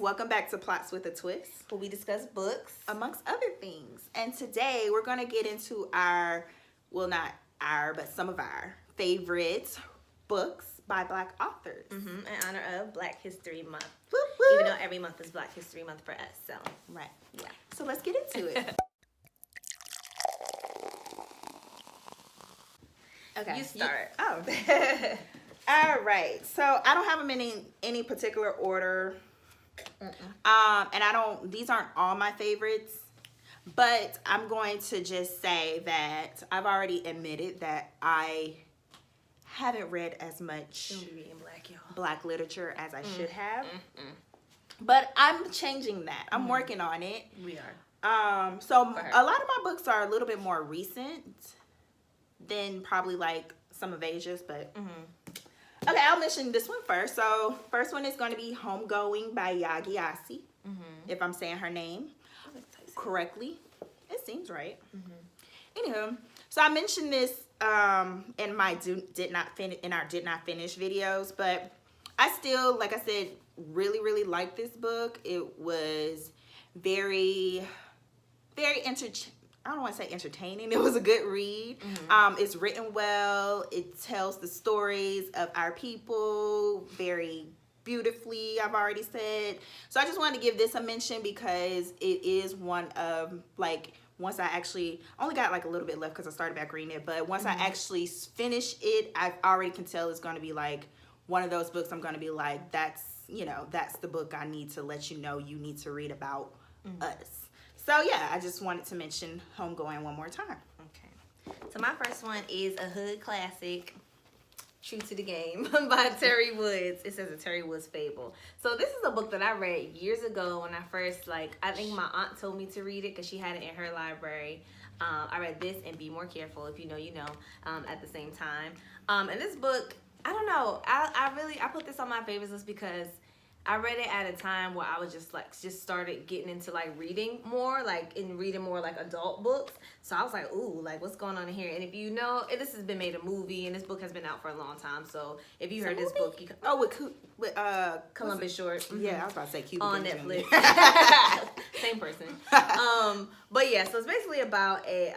welcome back to Plots with a Twist, where we discuss books, amongst other things. And today we're going to get into our, well, not our, but some of our favorite books by Black authors. in honor of Black History Month. Whoop, whoop. Even though every month is Black History Month for us, so. Right. Yeah. So let's get into it. Okay. You start. Oh. All right. So I don't have them in any particular order. And these aren't all my favorites, but I'm going to just say that I've already admitted that I haven't read as much Black literature as I should have. But I'm changing that. I'm working on it. We are. So a lot of my books are a little bit more recent than probably like some of Asia's, but okay, I'll mention this one first. So first one is going to be Homegoing by Yaa Gyasi, if I'm saying her name correctly. It seems right. Anywho, so I mentioned this in my did not finish videos, but I still, like I said, really like this book. It was very I don't want to say entertaining. It was a good read. It's written well. It tells the stories of our people very beautifully, I've already said. So I just wanted to give this a mention because it is one of, like, once I actually, only got like a little bit left because I started back reading it, but once I actually finish it, I already can tell it's going to be like one of those books I'm going to be like, that's, you know, that's the book I need to let you know you need to read about us. So yeah, I just wanted to mention Homegoing one more time. Okay. So my first one is a hood classic, True to the Game by Teri Woods. It says a Teri Woods fable. So this is a book that I read years ago when I first, like, I think my aunt told me to read it because she had it in her library. I read this and Be More Careful, if you know, you know, at the same time. And this book, I don't know, I put this on my favorites list because I read it at a time where I was just started getting into like reading more like adult books. So I was like, ooh, like what's going on in here? And if you know, this has been made a movie and this book has been out for a long time. So if you heard this book, with Columbus Short. Yeah, I was about to say Cuba on Gooding Netflix. Same person. But yeah, so it's basically about a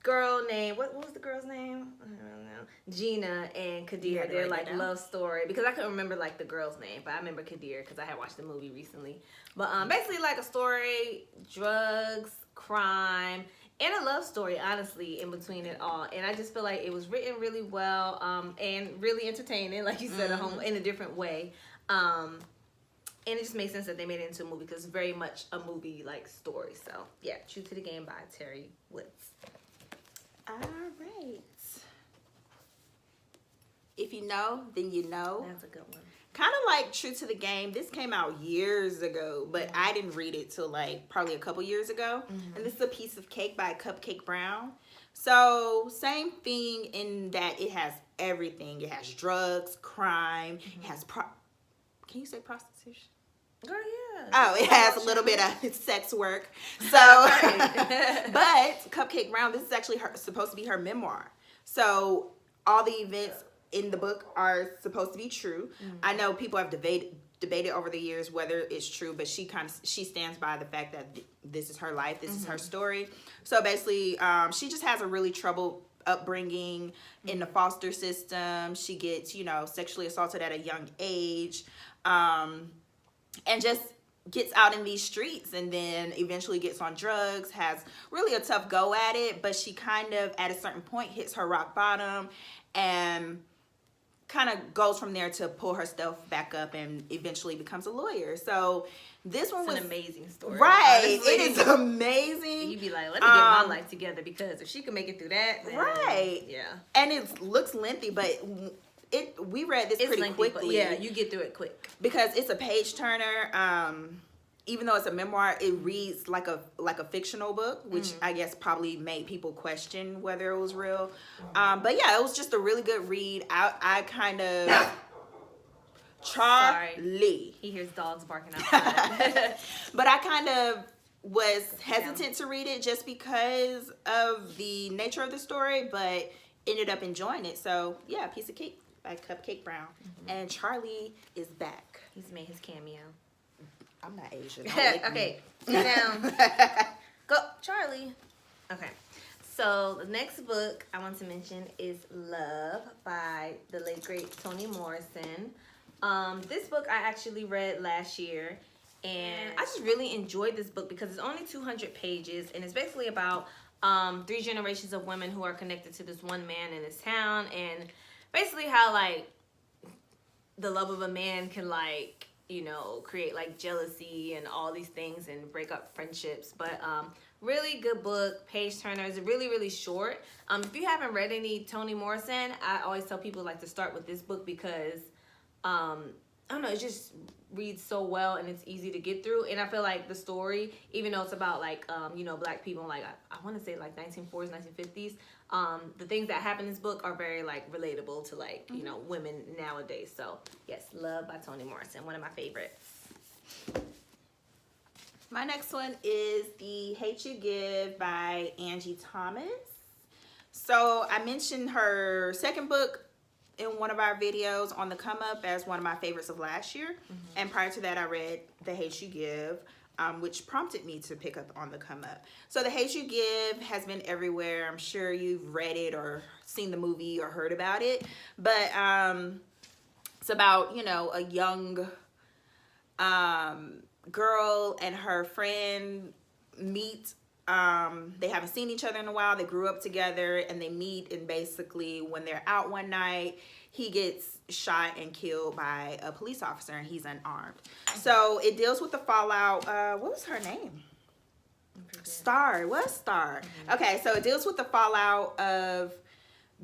girl named, what was the girl's name? I don't know. Gina and Kadir. They're like love story, because I couldn't remember like the girl's name, but I remember Kadir because I had watched the movie recently. But basically like a story, drugs, crime, and a love story, honestly, in between it all. And I just feel like it was written really well, and really entertaining, like you said, in a different way. And it just makes sense that they made it into a movie because it's very much a movie like story. So yeah, True to the Game by Teri Woods. All right. If you know, then you know. That's a good one. Kind of like True to the Game. This came out years ago, but I didn't read it till like probably a couple years ago. And this is A Piece of Cake by Cupcake Brown. So same thing in that it has everything. It has drugs, crime. It has can you say prostitution? Girl, yeah. Oh, it has a little bit of sex work. So, but Cupcake Brown, this is actually supposed to be her memoir. So all the events in the book are supposed to be true. I know people have debated over the years whether it's true, but she stands by the fact that this is her life, this is her story. So basically, she just has a really troubled upbringing in the foster system. She gets, you know, sexually assaulted at a young age, and just gets out in these streets, and then eventually gets on drugs, has really a tough go at it, but she kind of at a certain point hits her rock bottom and kind of goes from there to pull herself back up and eventually becomes a lawyer. So this one was an amazing story. Right. Honestly. It is amazing. You'd be like, let me get my life together, because if she can make it through that, then, right. Yeah. And it looks lengthy, but we read this pretty quickly. Yeah, you get through it quick. Because it's a page turner. Even though it's a memoir, it reads like a fictional book, which I guess probably made people question whether it was real. But yeah, it was just a really good read. I kind of Charlie. Sorry. He hears dogs barking outside. But I kind of was hesitant to read it just because of the nature of the story, but ended up enjoying it. So yeah, Piece of Cake by Cupcake Brown. And Charlie is back. He's made his cameo. I'm not Asian. Don't lick me. Okay, sit down. Go, Charlie. Okay. So the next book I want to mention is Love by the late great Toni Morrison. This book I actually read last year, and I just really enjoyed this book because it's only 200 pages, and it's basically about 3 generations of women who are connected to this one man in this town, and basically how like the love of a man can like, you know, create like jealousy and all these things and break up friendships. But really good book, page turners, really, really short. If you haven't read any Toni Morrison, I always tell people like to start with this book because I don't know, it just reads so well and it's easy to get through. And I feel like the story, even though it's about like you know, black people, like I want to say like 1940s, 1950s, the things that happen in this book are very like relatable to like, you know, women nowadays. So yes, Love by Toni Morrison, one of my favorites. My next one is The Hate You Give by Angie Thomas. So I mentioned her second book in one of our videos on the come up as one of my favorites of last year. And prior to that, I read The Hate You Give, which prompted me to pick up on the come up. So The Hate You Give has been everywhere. I'm sure you've read it or seen the movie or heard about it. But it's about, you know, a young girl and her friend meet. They haven't seen each other in a while. They grew up together and they meet, and basically when they're out one night, he gets shot and killed by a police officer and he's unarmed. So it deals with the fallout. What was her name? Star. What Star? Okay, so it deals with the fallout of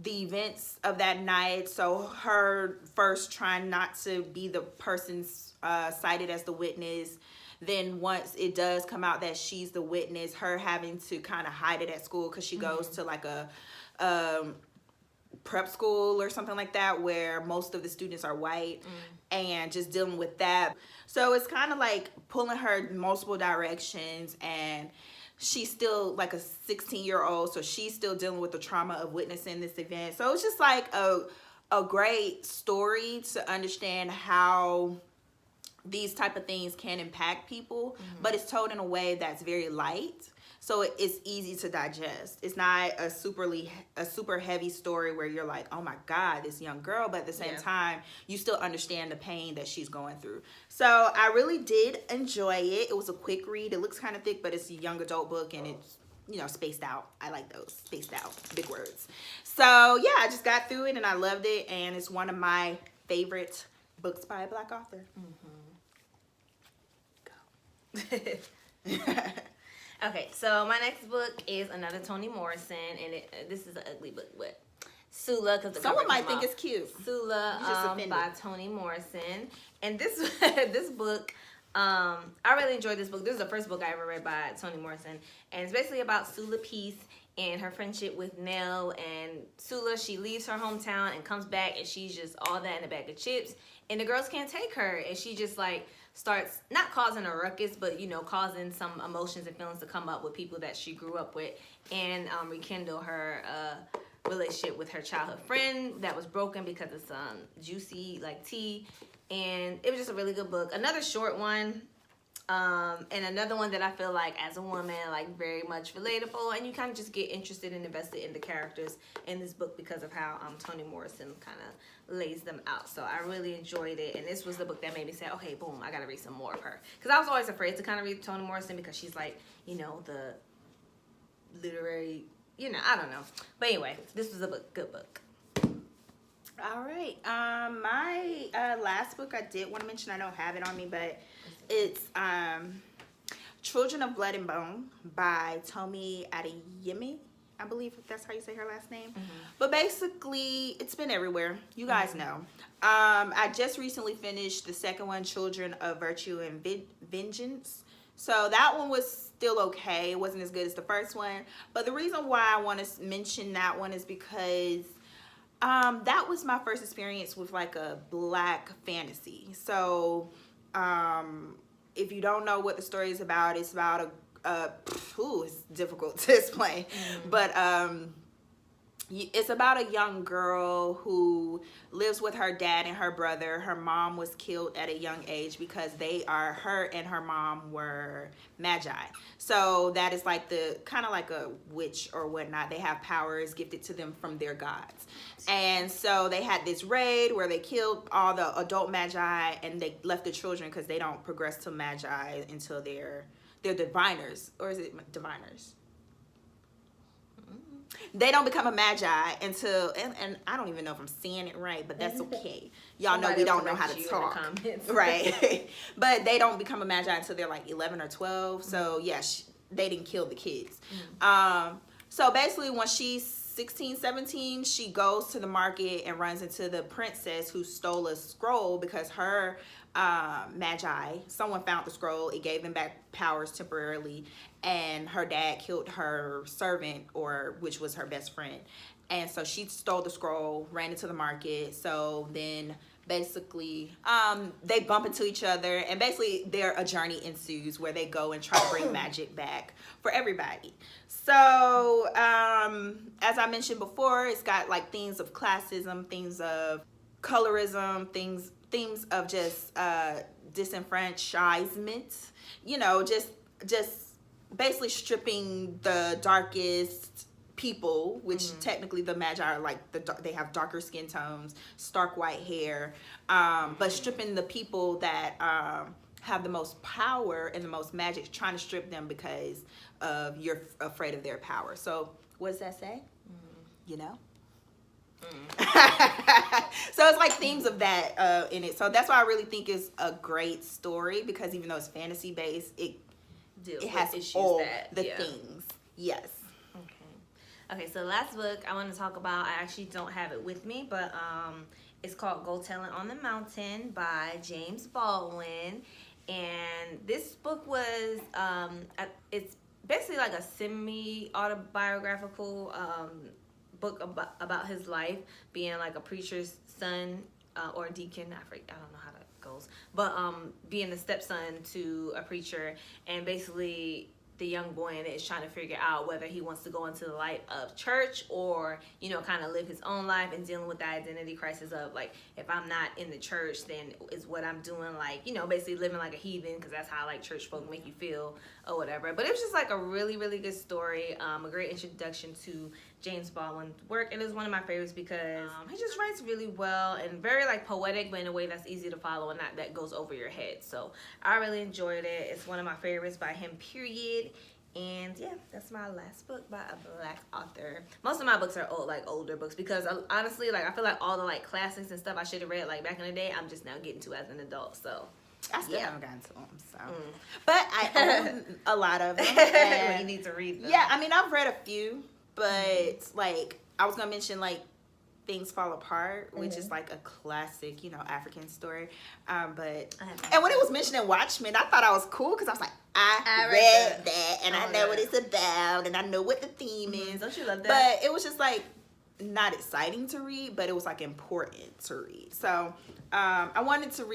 the events of that night. So her first trying not to be the person cited as the witness. Then once it does come out that she's the witness, her having to kind of hide it at school because she goes to like a prep school or something like that where most of the students are white, and just dealing with that. So it's kind of like pulling her in multiple directions, and she's still like a 16-year-old, so she's still dealing with the trauma of witnessing this event. So it's just like a great story to understand how these type of things can impact people, but it's told in a way that's very light, so it's easy to digest. It's not a super heavy story where you're like, oh my God, this young girl, but at the same time, you still understand the pain that she's going through. So I really did enjoy it. It was a quick read. It looks kind of thick, but it's a young adult book, and it's, you know, spaced out. I like those spaced out, big words. So yeah, I just got through it and I loved it, and it's one of my favorite books by a Black author. Okay, so my next book is another Toni Morrison, and this is an ugly book, but Sula, because someone might think it's cute. Sula by Toni Morrison, and this this book, I really enjoyed this book. This is the first book I ever read by Toni Morrison, and it's basically about Sula Peace and her friendship with Nell. And Sula, she leaves her hometown and comes back, and she's just all that in a bag of chips, and the girls can't take her, and she just like starts not causing a ruckus, but you know, causing some emotions and feelings to come up with people that she grew up with, and rekindle her relationship with her childhood friend that was broken because of some juicy like tea. And it was just a really good book. Another short one, and another one that I feel like as a woman, like very much relatable, and you kind of just get interested and invested in the characters in this book because of how Toni Morrison kind of lays them out. So I really enjoyed it, and this was the book that made me say, okay, boom, I gotta read some more of her, because I was always afraid to kind of read Toni Morrison because she's like, you know, the literary, you know, I don't know. But anyway, this was a good book. All right. My last book I did want to mention, I don't have it on me, but it's Children of Blood and Bone by Tomi Adeyemi. I believe that's how you say her last name. But basically, it's been everywhere. You guys know. I just recently finished the second one, Children of Virtue and Vengeance. So that one was still okay. It wasn't as good as the first one. But the reason why I want to mention that one is because that was my first experience with like a Black fantasy. So if you don't know what the story is about, it's about it's difficult to explain. But It's about a young girl who lives with her dad and her brother. Her mom was killed at a young age because her and her mom were magi. So that is like the kind of like a witch or whatnot. They have powers gifted to them from their gods. And so they had this raid where they killed all the adult magi and they left the children because they don't progress to magi until they're diviners. Or is it diviners? They don't become a magi until, and I don't even know if I'm saying it right, but that's okay. Y'all know we don't know how to talk. Right. But they don't become a magi until they're like 11 or 12. So, yeah, they didn't kill the kids. So, basically, when she's 16, 17, she goes to the market and runs into the princess who stole a scroll because her magi, someone found the scroll. It gave them back powers temporarily, and her dad killed her servant, which was her best friend. And so she stole the scroll, ran into the market. So then basically they bump into each other, and basically a journey ensues where they go and try to bring magic back for everybody. So as I mentioned before, it's got like themes of classism, themes of colorism, themes of just disenfranchisement, you know, just basically stripping the darkest people, which technically the magi are like they have darker skin tones, stark white hair, but stripping the people that have the most power and the most magic, trying to strip them because of you're afraid of their power. So what does that say? You know? So it's like themes of that in it. So that's why I really think it's a great story, because even though it's fantasy based, it has all the things. Yes. Okay, so the last book I want to talk about, I actually don't have it with me, but it's called Go Tell It on the Mountain by James Baldwin. And this book was, it's basically like a semi-autobiographical book about his life, being like a preacher's son or deacon, I don't know how that goes, but being the stepson to a preacher, and basically the young boy in it is trying to figure out whether he wants to go into the light of church or, you know, kind of live his own life, and dealing with the identity crisis of like, if I'm not in the church, then is what I'm doing like, you know, basically living like a heathen, because that's how like church folk make you feel or whatever. But it was just like a really, really good story, a great introduction to James Baldwin's work. It is one of my favorites because he just writes really well and very like poetic, but in a way that's easy to follow and not that goes over your head. So I really enjoyed it. It's one of my favorites by him, period. And yeah, that's my last book by a Black author. Most of my books are older books, because honestly, like I feel like all the like classics and stuff I should have read like back in the day, I'm just now getting to as an adult. So I still haven't gotten to them, so. But I own a lot of them. And you need to read them. Yeah, I mean, I've read a few, but like I was gonna mention like Things Fall Apart, which is like a classic, you know, African story. And when it was mentioned in Watchmen, I thought I was cool because I was like, I read that and I know what it's about and I know what the theme is. Don't you love that? But it was just like not exciting to read, but it was like important to read. So I wanted to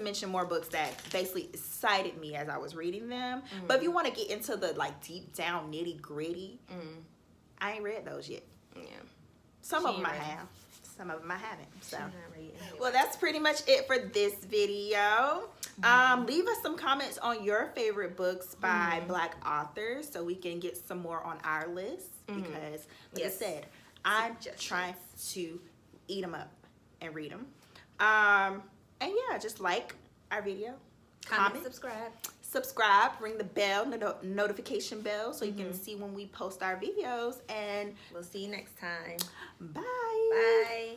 mention more books that basically excited me as I was reading them. But if you want to get into the like deep down nitty gritty, I ain't read those yet. Yeah. Some of them I have. Some of them I haven't. So, well, that's pretty much it for this video. Leave us some comments on your favorite books by Black authors so we can get some more on our list. Because, like I said, I'm trying to eat them up and read them. And yeah, just like our video, comment, subscribe, ring the bell, notification bell, so you can see when we post our videos. And we'll see you next time. Bye. Bye.